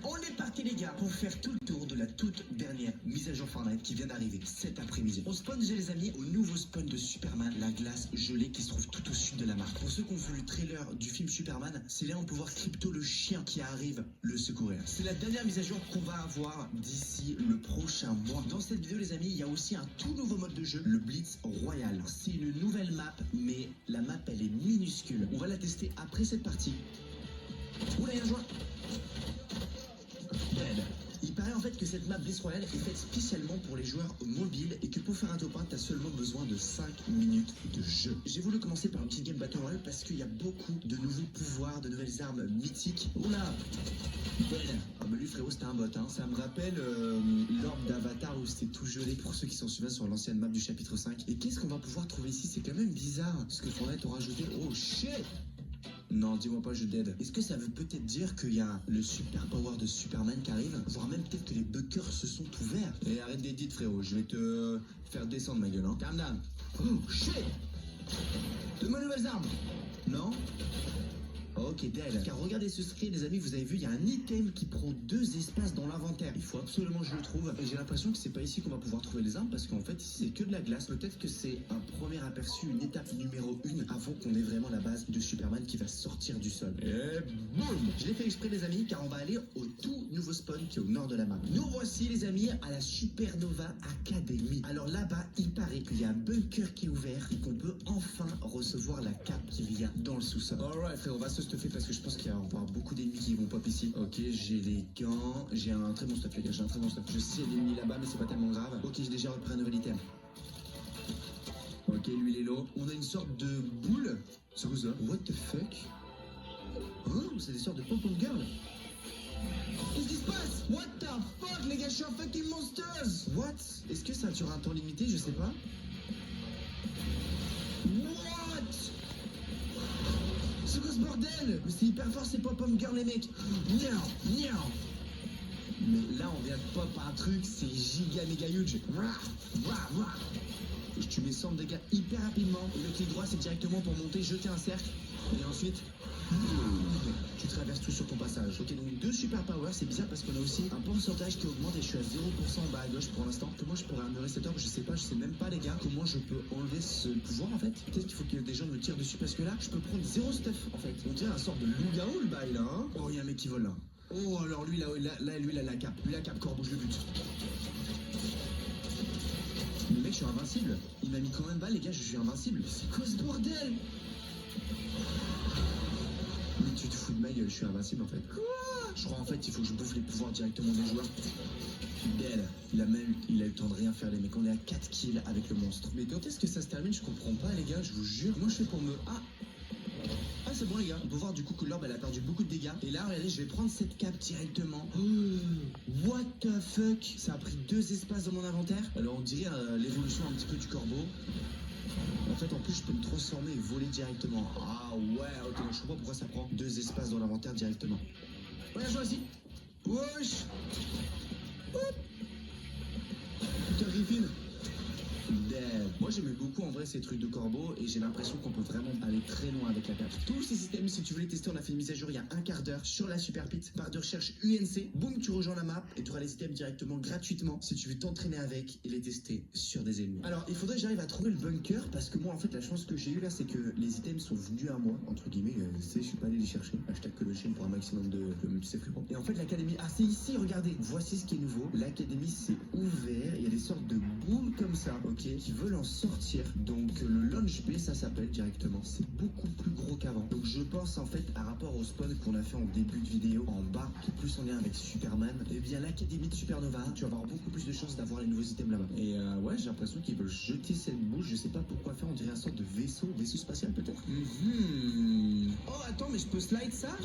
On est parti les gars pour faire tout le tour de la toute dernière mise à jour Fortnite qui vient d'arriver cet après-midi. On spawn déjà les amis au nouveau spawn de Superman, la glace gelée qui se trouve tout au sud de la map. Pour ceux qui ont vu le trailer du film Superman, c'est là on peut voir Crypto le chien qui arrive le secourir. C'est la dernière mise à jour qu'on va avoir d'ici le prochain mois. Dans cette vidéo les amis, il y a aussi un tout nouveau mode de jeu, le Blitz Royal. C'est une nouvelle map, mais la map elle est minuscule. On va la tester après cette partie. Oula, il y a un joueur. Dead. Il paraît en fait que cette map Blitz Royale est faite spécialement pour les joueurs mobiles et que pour faire un top 1, t'as seulement besoin de 5 minutes de jeu. J'ai voulu commencer par un petit game Battle Royale parce qu'il y a beaucoup de nouveaux pouvoirs, de nouvelles armes mythiques. Oula. Dead. Ah bah lui frérot c'était un bot hein. Ça me rappelle l'orbe d'Avatar où c'était tout gelé pour ceux qui s'en souviennent sur l'ancienne map du chapitre 5. Et qu'est-ce qu'on va pouvoir trouver ici? C'est quand même bizarre ce que Fortnite aura rajouté. Oh shit. Non, dis-moi pas je dead. Est-ce que ça veut peut-être dire qu'il y a le super power de Superman qui arrive? Voire même peut-être que les bunkers se sont ouverts. Et arrête d'éditer frérot, je vais te faire descendre ma gueule hein. Calm down. Oh shit. Donne-moi de nouvelles armes. Non? Ok, dead. Car regardez ce screen, les amis, vous avez vu, il y a un item qui prend 2 espaces dans l'inventaire. Il faut absolument que je le trouve. Et j'ai l'impression que c'est pas ici qu'on va pouvoir trouver les armes parce qu'en fait, ici, c'est que de la glace. Peut-être que c'est un premier aperçu, une étape numéro 1 avant qu'on ait vraiment la base de Superman qui va sortir du sol. Et boum! Je l'ai fait exprès, les amis, car on va aller au tout nouveau spawn qui est au nord de la map. Nous voici, les amis, à la Supernova Academy. Alors là-bas, il paraît qu'il y a un bunker qui est ouvert et qu'on peut enfin recevoir la cape qui vient dans le sous-sol. Alright, frère, on va se stuffer parce que je pense qu'il va y avoir beaucoup d'ennemis qui vont pop ici. Ok, j'ai les gants, j'ai un très bon stuff les gars, j'ai un très bon stuff. Je sais il y a des ennemis là-bas mais c'est pas tellement grave. Ok, j'ai déjà repris un nouvel item. Ok, lui il est low. On a une sorte de boule. C'est quoi ça? What the fuck? Oh, c'est des sortes de pom-pom girl. Qu'est-ce qui se passe? What the fuck les gars, je suis un fucking monsters. What? Est-ce que ça dure un temps limité? Je sais pas. C'est quoi ce bordel? Mais c'est hyper fort ces pop-up girl les mecs. Miaou, miaou. Mais là on vient de pop un truc, c'est giga méga huge. Je tue mes 100 dégâts hyper rapidement. Et le clic droit c'est directement pour monter, jeter un cercle. Et ensuite, tu traverses tout sur ton passage. Ok, donc 2 super powers, c'est bizarre parce qu'on a aussi un pourcentage qui augmente et je suis à 0% en bas à gauche pour l'instant. Comment je pourrais améliorer cette orbe? Je sais même pas les gars comment je peux enlever ce pouvoir en fait. Peut-être qu'il faut que des gens me tirent dessus parce que là je peux prendre 0 stuff en fait. On dirait un sort de loup-garou le bail là hein. Oh il y a un mec qui vole là. Oh alors lui là, lui il a la cape. Lui la cape corbeau, je le bute. Mais mec je suis invincible. Il m'a mis quand même bas les gars, je suis invincible. C'est quoi ce bordel? Mais tu te fous de ma gueule, je suis invincible en fait. Quoi? Je crois en fait il faut que je bouffe les pouvoirs directement des joueurs. Dead. Il a eu le temps de rien faire les mecs. On est à 4 kills avec le monstre. Mais quand est-ce que ça se termine? Je comprends pas les gars, je vous jure. Moi je fais pour me... Ah c'est bon les gars. On peut voir du coup que l'orbe elle a perdu beaucoup de dégâts. Et là regardez je vais prendre cette cape directement. What the fuck? Ça a pris 2 espaces dans mon inventaire. Alors on dirait l'évolution un petit peu du corbeau. En fait, en plus, je peux me transformer et voler directement. Ah ouais, ok, donc je comprends pourquoi ça prend 2 espaces dans l'inventaire directement. Regarde, je vois ici. Wesh. Putain, Griffin. Dead. Moi j'aimais beaucoup en vrai ces trucs de corbeau et j'ai l'impression qu'on peut vraiment aller très loin avec la carte. Tous ces systèmes, si tu veux les tester, on a fait une mise à jour il y a un quart d'heure sur la Super Pit, barre de recherche UNC, boum tu rejoins la map et tu auras les items directement gratuitement si tu veux t'entraîner avec et les tester sur des ennemis. Alors il faudrait que j'arrive à trouver le bunker parce que moi en fait la chance que j'ai eu là c'est que les items sont venus à moi, entre guillemets, je suis pas allé les chercher, hashtag que le chien pour un maximum de c'est frérot. Et en fait l'académie, ah c'est ici, regardez, voici ce qui est nouveau, l'académie c'est ouvert, il y a des sortes de boules comme ça, ok, qui veulent en sortir. Donc le launch bay ça s'appelle directement. C'est beaucoup plus gros qu'avant. Donc je pense en fait à rapport au spawn qu'on a fait en début de vidéo en bas, qui est plus en lien avec Superman, et bien l'académie de Supernova, tu vas avoir beaucoup plus de chances d'avoir les nouveaux items là-bas. Et ouais j'ai l'impression qu'ils veulent jeter cette bouche, je sais pas pourquoi faire, on dirait un sorte de vaisseau spatial peut-être. Oh attends mais je peux slide ça?